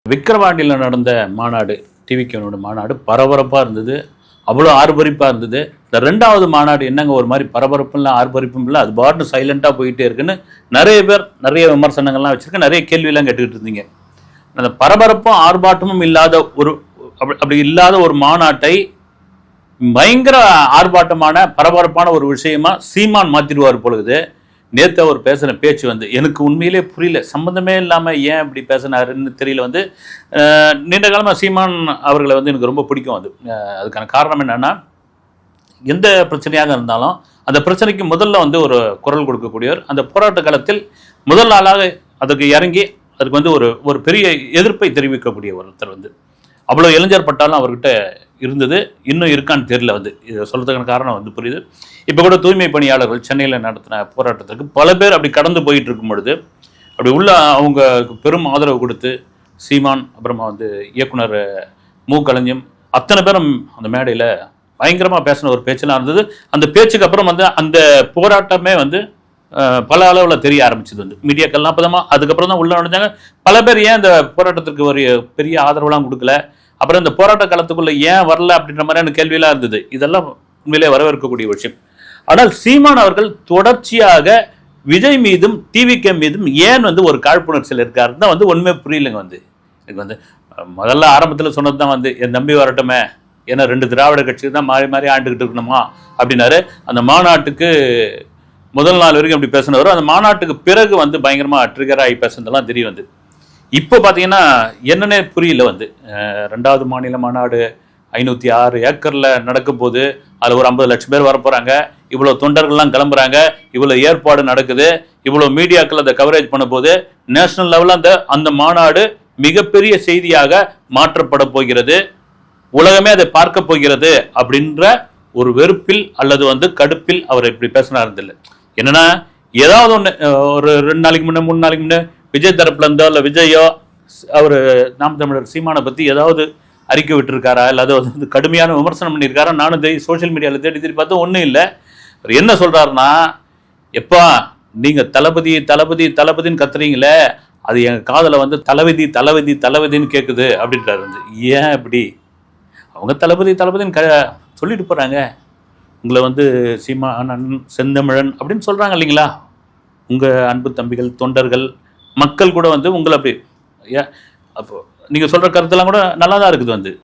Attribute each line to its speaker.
Speaker 1: விக்கிரவாண்டியில் நடந்த மாநாடு, டிவிகேனோட மாநாடு பரபரப்பாக இருந்தது. அவ்வளோ ஆர்ப்பரிப்பாக இருந்தது. இந்த 2வது மாநாடு என்னங்க ஒரு மாதிரி பரபரப்பும் இல்லை, ஆர்ப்பரிப்பும் இல்லை, அது பாட்டு சைலண்ட்டாக போயிட்டே இருக்குன்னு நிறைய பேர் நிறைய விமர்சனங்கள்லாம் வச்சுருக்க, நிறைய கேள்வியெல்லாம் கேட்டுக்கிட்டு இருந்தீங்க. அந்த பரபரப்பும் ஆர்ப்பாட்டமும் இல்லாத அப்படி இல்லாத ஒரு மாநாட்டை பயங்கர ஆர்ப்பாட்டமான பரபரப்பான ஒரு விஷயமா சீமான் மாற்றிடுவார் பொழுது. நேற்று அவர் பேசுகிற பேச்சு எனக்கு உண்மையிலே புரியல. சம்மந்தமே இல்லாமல் ஏன் இப்படி பேசினாருன்னு தெரியல. நீண்ட காலமாக சீமான் அவர்களை எனக்கு ரொம்ப பிடிக்கும். அதுக்கான காரணம் என்னென்னா, எந்த பிரச்சனையாக இருந்தாலும் அந்த பிரச்சனைக்கு முதல்ல ஒரு குரல் கொடுக்கக்கூடியவர். அந்த போராட்ட காலத்தில் முதல் நாளாக அதுக்கு இறங்கி அதுக்கு ஒரு பெரிய எதிர்ப்பை தெரிவிக்கக்கூடிய ஒருத்தர். அவ்வளோ இளைஞர் பட்டாலும் அவர்கிட்ட இருந்தது, இன்னும் இருக்கான்னு தெரியல. இதை சொல்கிறதுக்கான காரணம் புரியுது. இப்போ கூட தூய்மை பணியாளர்கள் சென்னையில் நடத்தின போராட்டத்திற்கு பல பேர் அப்படி கடந்து போயிட்டு இருக்கும் பொழுது அப்படி உள்ள அவங்க பெரும் ஆதரவு கொடுத்து சீமான், அப்புறமா இயக்குனர் மு. கலைஞம், அத்தனை பேரும் அந்த மேடையில் பயங்கரமாக பேசின ஒரு பேச்செல்லாம் இருந்தது. அந்த பேச்சுக்கு அப்புறம் அந்த போராட்டமே பல அளவில் தெரிய ஆரம்பிச்சது. மீடியாக்கள்லாம் அப்போதான் அதுக்கப்புறம் தான் உள்ள நுழைஞ்சாங்க. பல பேர் ஏன் இந்த போராட்டத்திற்கு ஒரு பெரிய ஆதரவுலாம் கொடுக்கல, அப்புறம் இந்த போராட்ட காலத்துக்குள்ள ஏன் வரல அப்படின்ற மாதிரியான கேள்வியெல்லாம் இருந்தது. இதெல்லாம் உண்மையிலே வரவேற்கக்கூடிய விஷயம். ஆனால் சீமான் அவர்கள் தொடர்ச்சியாக விஜய் மீதும் டிவிகே மீதும் ஏன் ஒரு காழ்ப்புணர்ச்சியில் இருக்காருன்னு தான் ஒன்றுமே புரியலைங்க. எனக்கு முதல்ல ஆரம்பத்தில் சொன்னது தான் என் தம்பி வரட்டுமே, ஏன்னா 2 திராவிட கட்சிகள் தான் மாறி மாறி ஆண்டுகிட்டு இருக்கணுமா அப்படின்னாரு. அந்த மாநாட்டுக்கு முதல் நாள் வரைக்கும் அப்படி பேசினவர், அந்த மாநாட்டுக்கு பிறகு பயங்கரமாக ட்ரிகர் ஆகி பேசுனதெல்லாம் தெரிய இப்போ பார்த்தீங்கன்னா என்னன்னே புரியல. 2வது மாநில மாநாடு 506 ஏக்கரில் நடக்கும் போது அதில் ஒரு 50 லட்சம் பேர் வரப்போகிறாங்க, இவ்வளோ தொண்டர்கள்லாம் கிளம்புறாங்க, இவ்வளோ ஏற்பாடு நடக்குது, இவ்வளோ மீடியாக்கள் அதை கவரேஜ் பண்ண போது நேஷனல் லெவலில் அந்த மாநாடு மிகப்பெரிய செய்தியாக மாற்றப்பட போகிறது, உலகமே அதை பார்க்க போகிறது அப்படின்ற ஒரு வெறுப்பில் அல்லது கடுப்பில் அவர் இப்படி பேசினார். இல்லை என்னன்னா, ஏதாவது ஒன்று ஒரு 2 நாளைக்கு முன்னே 3 நாளைக்கு முன்னே விஜய் தரப்புல இருந்தோ இல்லை விஜயோ அவர் நாம் தமிழர் சீமானை பற்றி ஏதாவது அறிக்கை விட்டுருக்காரா, இல்லை அதை கடுமையான விமர்சனம் பண்ணியிருக்காரா? நானும் சோஷியல் மீடியாவில் தேடி பார்த்தா ஒன்றும் இல்லை. அவர் என்ன சொல்கிறாருன்னா, எப்பா நீங்கள் தளபதி தளபதி தளபதின்னு கத்துறீங்களே, அது எங்கள் காதில் தளபதி தளபதி தளபதின்னு கேட்குது அப்படின்றாரு. ஏன் இப்படி? அவங்க தளபதி தளபதின்னு சொல்லிட்டு போகிறாங்க, உங்களை சீமான் செந்தமிழன் அப்படின்னு சொல்கிறாங்க இல்லைங்களா? உங்கள் அன்பு தம்பிகள், தொண்டர்கள், மக்கள் கூட உங்களை அப்படி அப்போ நீங்கள் சொல்கிற கருத்தெல்லாம் கூட நல்லா தான் இருக்குது.